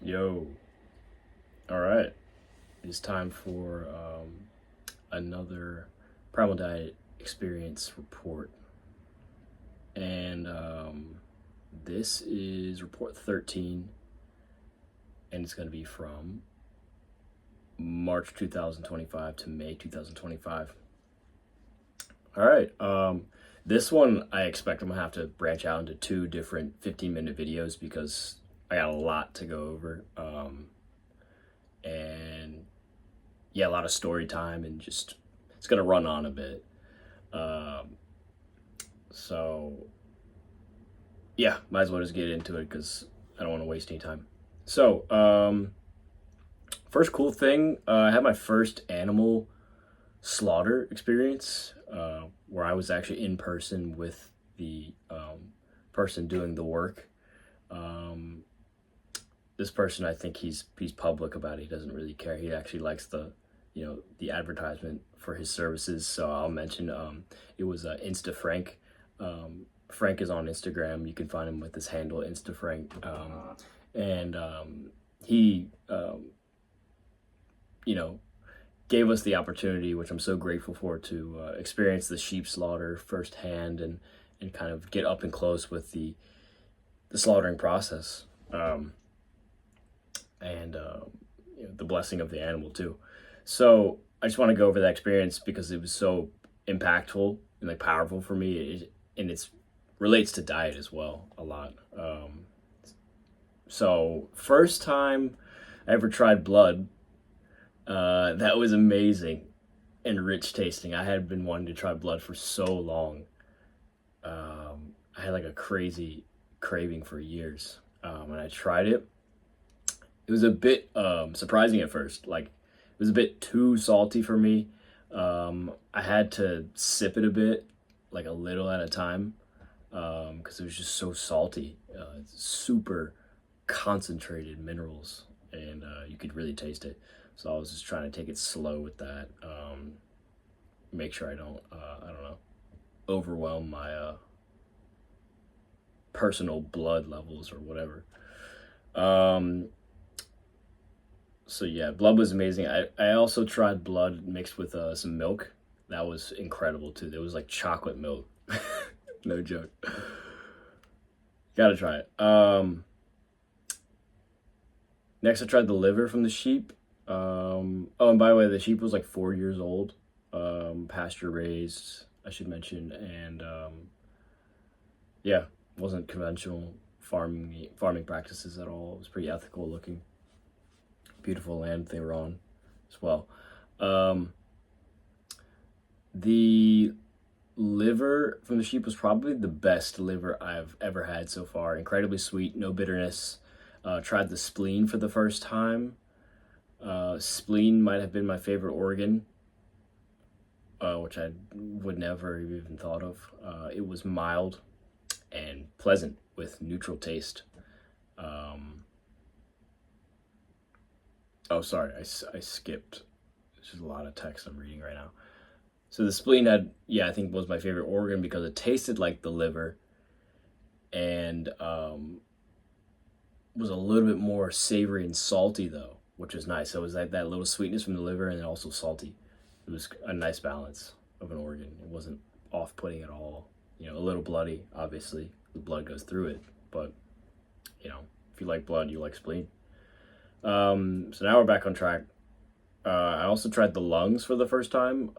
Yo, all right. It's time for another Primal Diet Experience report. And this is report 13, and it's going to be from March 2025 to May 2025. All right. This one, I expect I'm going to have to branch out into two different 15-minute videos because I got a lot to go over. And yeah, a lot of story time and just it's gonna run on a bit. Um, so yeah, might as well just get into it because I don't want to waste any time. So first cool thing, I had my first animal slaughter experience where I was actually in person with the person doing the work. Um, this person, I think he's public about it. He doesn't really care. He actually likes the advertisement for his services. So I'll mention it was Insta Frank. Frank is on Instagram. You can find him with his handle Insta Frank. And he you know gave us the opportunity, which I'm so grateful for, to experience the sheep slaughter firsthand and kind of get up and close with the slaughtering process. And the blessing of the animal too. So I just want to go over that experience because it was so impactful and like powerful for me, and it's relates to diet as well a lot. So first time I ever tried blood, that was amazing and rich tasting. I had been wanting to try blood for so long. I had like a crazy craving for years, and I tried it. It was a bit surprising at first. Like it was a bit too salty for me. I had to sip it a bit, like a little at a time, because it was just so salty. It's super concentrated minerals, and you could really taste it. So I was just trying to take it slow with that. Make sure I don't know, overwhelm my personal blood levels or whatever. Um, So yeah, blood was amazing. I also tried blood mixed with some milk. That was incredible too. There was like chocolate milk. No joke. Gotta try it. Next I tried the liver from the sheep. Oh, and by the way, the sheep was like 4 years old. Pasture raised, I should mention, and yeah, wasn't conventional farming practices at all. It was pretty ethical looking. Beautiful land they were on as well. Um, the liver from the sheep was probably the best liver I've ever had so far. Incredibly sweet, no bitterness. Tried the spleen for the first time. Spleen might have been my favorite organ, which I would never have even thought of. It was mild and pleasant with neutral taste. Um, oh, sorry, I skipped. There's just a lot of text I'm reading right now. So the spleen had, yeah, I think was my favorite organ because it tasted like the liver and was a little bit more savory and salty though, which was nice. So it was like that little sweetness from the liver and then also salty. It was a nice balance of an organ. It wasn't off-putting at all. A little bloody, obviously. The blood goes through it, but if you like blood, you like spleen. So now we're back on track. I also tried the lungs for the first time.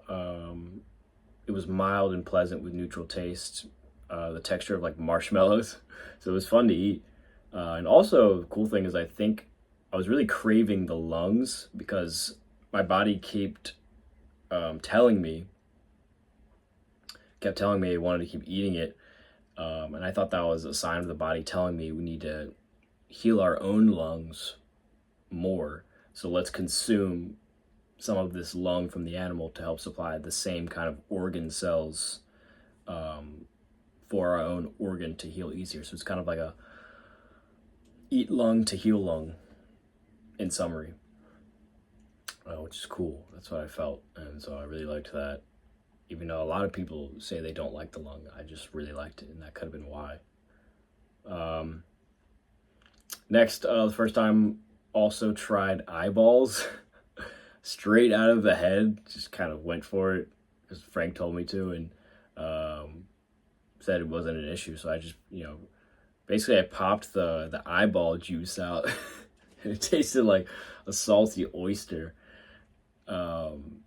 It was mild and pleasant with neutral taste, the texture of like marshmallows. So it was fun to eat. And also, the cool thing is, I think I was really craving the lungs because my body telling me, kept telling me I wanted to keep eating it. And I thought that was a sign of the body telling me we need to heal our own lungs more. So let's consume some of this lung from the animal to help supply the same kind of organ cells for our own organ to heal easier. So it's kind of like a eat lung to heal lung in summary, which is cool. That's what I felt. And so I really liked that. Even though a lot of people say they don't like the lung, I just really liked it, and that could have been why. Next, the first time Also tried eyeballs straight out of the head. Just kind of went for it because Frank told me to, and um, said it wasn't an issue. So I just, basically I popped the eyeball juice out. And it tasted like a salty oyster. Um,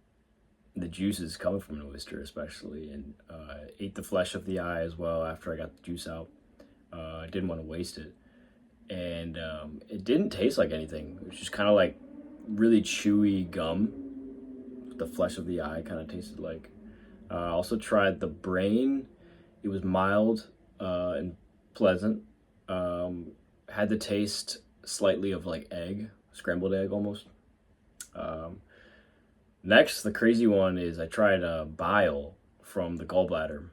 the juices coming from an oyster, especially, and ate the flesh of the eye as well after I got the juice out. I didn't want to waste it, and it didn't taste like anything. It was just kind of like really chewy gum. The flesh of the eye kind of tasted like. I also tried the brain. It was mild and pleasant. Had the taste slightly of like egg, scrambled egg almost. Um, Next, the crazy one is I tried bile from the gallbladder.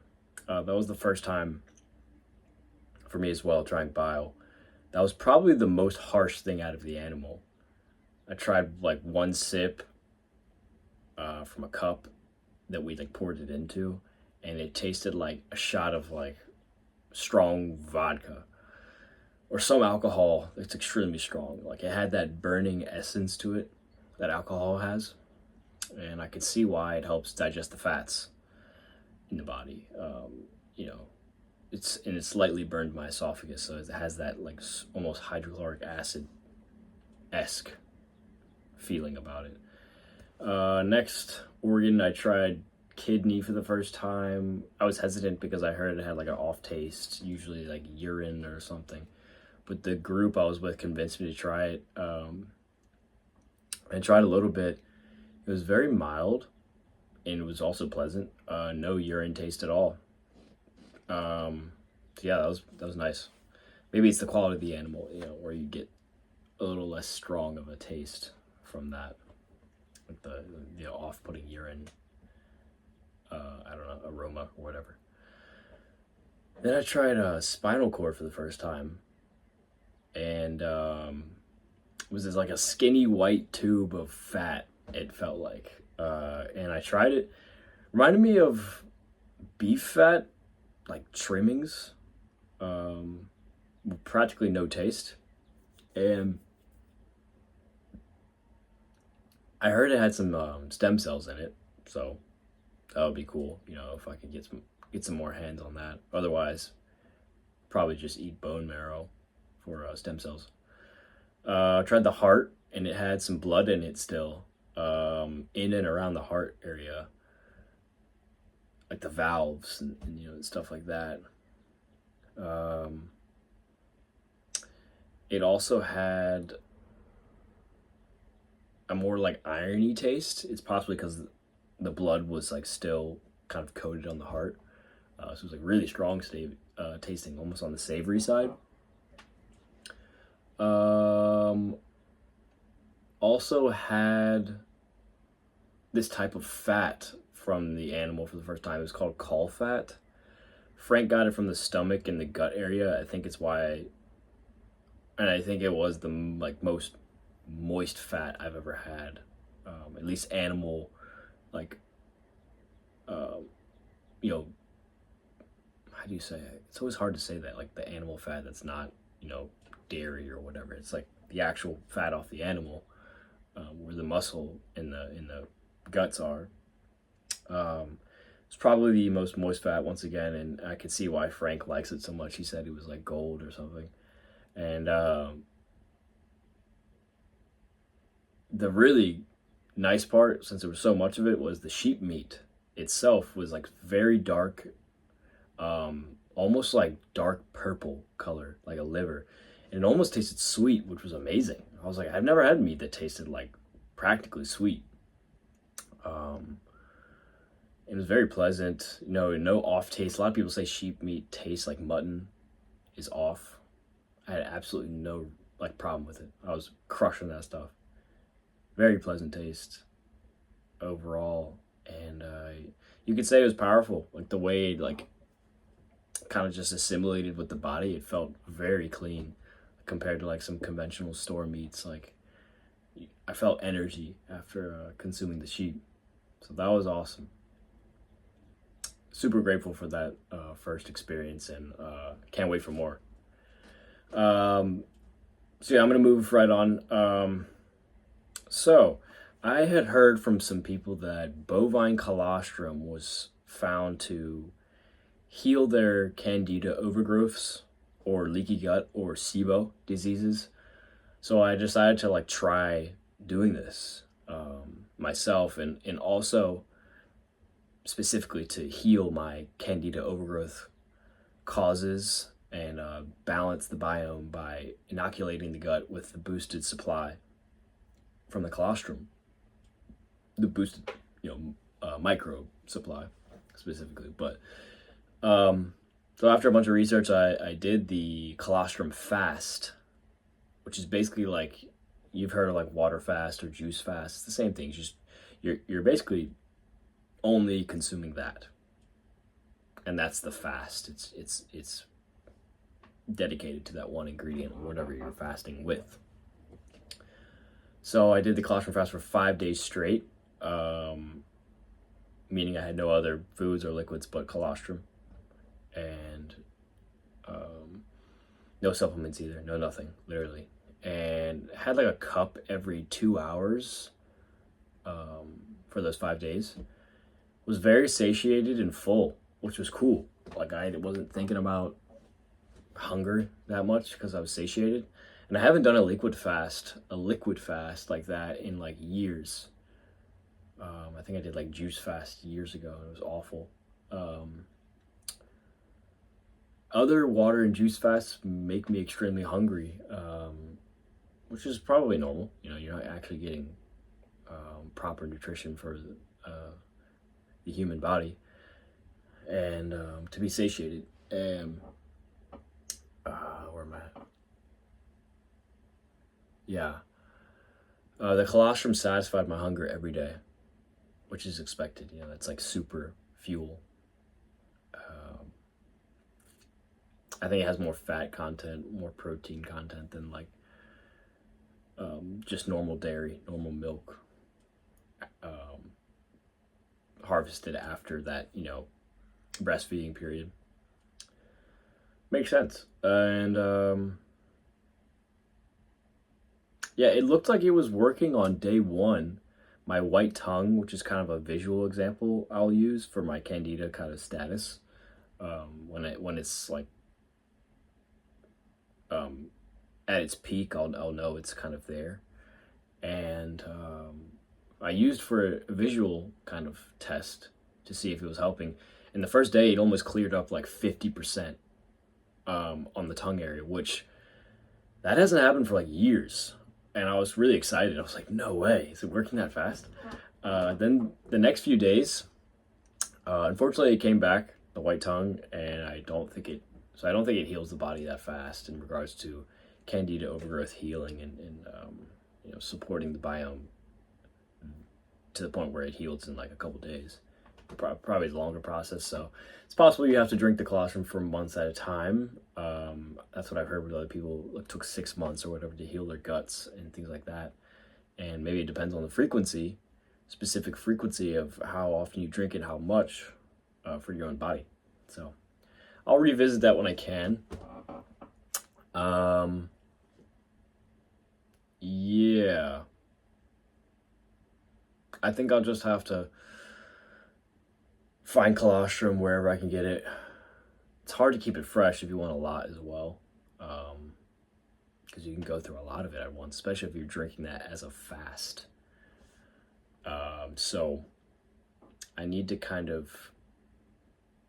That was the first time for me as well, trying bile. That was probably the most harsh thing out of the animal. I tried like one sip from a cup that we like poured it into, and it tasted like a shot of like strong vodka or some alcohol that's extremely strong. Like it had that burning essence to it that alcohol has, and I could see why it helps digest the fats in the body. You know, it slightly burned my esophagus, so it has that like almost hydrochloric acid esque feeling about it. Next organ, I tried kidney for the first time. I was hesitant because I heard it had like an off taste, usually like urine or something. But the group I was with convinced me to try it. I tried a little bit. It was very mild, and it was also pleasant. No urine taste at all. So yeah, that was nice. Maybe it's the quality of the animal, where you get a little less strong of a taste from that, like the off-putting urine. I don't know, aroma or whatever. Then I tried spinal cord for the first time, and it was this like a skinny white tube of fat. It felt like, and I tried it. Reminded me of beef fat, like trimmings, with practically no taste. And I heard it had some stem cells in it, so that would be cool. If I could get some more hands on that. Otherwise, probably just eat bone marrow for stem cells. I tried the heart, and it had some blood in it still, in and around the heart area, like the valves and stuff like that. It also had a more like irony taste. It's possibly because the blood was like still kind of coated on the heart, so it was like really strong tasting, almost on the savory side. Also had this type of fat from the animal for the first time. It was called caul fat. Frank got it from the stomach and the gut area. I think it's why, and I think it was the like most moist fat I've ever had. At least animal, like, you know, how do you say it? It's always hard to say that, like the animal fat that's not, dairy or whatever. It's like the actual fat off the animal, where the muscle in the guts are. It's probably the most moist fat once again, and I could see why Frank likes it so much. He said it was like gold or something. And the really nice part, since there was so much of it, was the sheep meat itself was like very dark, almost like dark purple color, like a liver. And it almost tasted sweet, which was amazing. I was like, I've never had meat that tasted like practically sweet. It was very pleasant, no off taste. A lot of people say sheep meat tastes like mutton is off. I had absolutely no like problem with it. I was crushing that stuff. Very pleasant taste overall, and you could say it was powerful. Like the way it like kind of just assimilated with the body. It felt very clean compared to like some conventional store meats. Like I felt energy after consuming the sheep, so that was awesome. Super grateful for that first experience, and can't wait for more. So yeah, I'm gonna move right on. So I had heard from some people that bovine colostrum was found to heal their candida overgrowths or leaky gut or SIBO diseases. So I decided to like try doing this myself, and also specifically to heal my candida overgrowth causes and balance the biome by inoculating the gut with the boosted supply from the colostrum, the boosted, microbe supply specifically. But so after a bunch of research, I did the colostrum fast, which is basically like you've heard of like water fast or juice fast. It's the same thing. It's just you're basically only consuming that, and that's the fast. It's dedicated to that one ingredient or whatever you're fasting with. So I did the colostrum fast for 5 days straight, meaning I had no other foods or liquids but colostrum, and no supplements either, no nothing, literally. And had like a cup every 2 hours for those 5 days. Was very satiated and full, which was cool. Like I wasn't thinking about hunger that much because I was satiated. And I haven't done a liquid fast like that in like years. I think I did like juice fast years ago, and it was awful. Other water and juice fasts make me extremely hungry, which is probably normal. You're not actually getting proper nutrition for the human body, and to be satiated. And where am I at? Yeah. The colostrum satisfied my hunger every day, which is expected. That's like super fuel. I think it has more fat content, more protein content than like just normal dairy, normal milk, harvested after that, breastfeeding period. Makes sense. And yeah, it looked like it was working on day one. My white tongue, which is kind of a visual example I'll use for my candida kind of status, when it's like at its peak, I'll know it's kind of there. And I used for a visual kind of test to see if it was helping. And the first day, it almost cleared up like 50% on the tongue area, which that hasn't happened for like years. And I was really excited. I was like, no way, is it working that fast? Then the next few days, unfortunately, it came back, the white tongue, and I don't think it heals the body that fast in regards to candida overgrowth healing and supporting the biome to the point where it heals in like a couple days. Probably a longer process, so it's possible you have to drink the colostrum for months at a time. That's what I've heard with other people. It took 6 months or whatever to heal their guts and things like that. And maybe it depends on the specific frequency of how often you drink it, how much for your own body. So I'll revisit that when I can. Yeah. I think I'll just have to find colostrum wherever I can get it. It's hard to keep it fresh if you want a lot as well, because you can go through a lot of it at once, especially if you're drinking that as a fast. So I need to kind of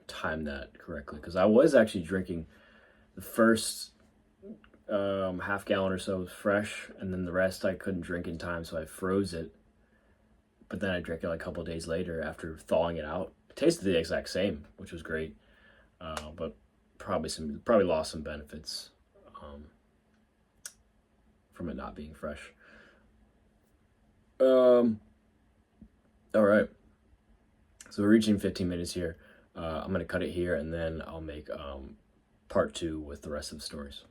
time that correctly, because I was actually drinking the first half gallon or so was fresh, and then the rest I couldn't drink in time, so I froze it. But then I drank it like a couple of days later after thawing it out. It tasted the exact same, which was great, but probably lost some benefits from it not being fresh. All right, so we're reaching 15 minutes here. I'm gonna cut it here, and then I'll make part 2 with the rest of the stories.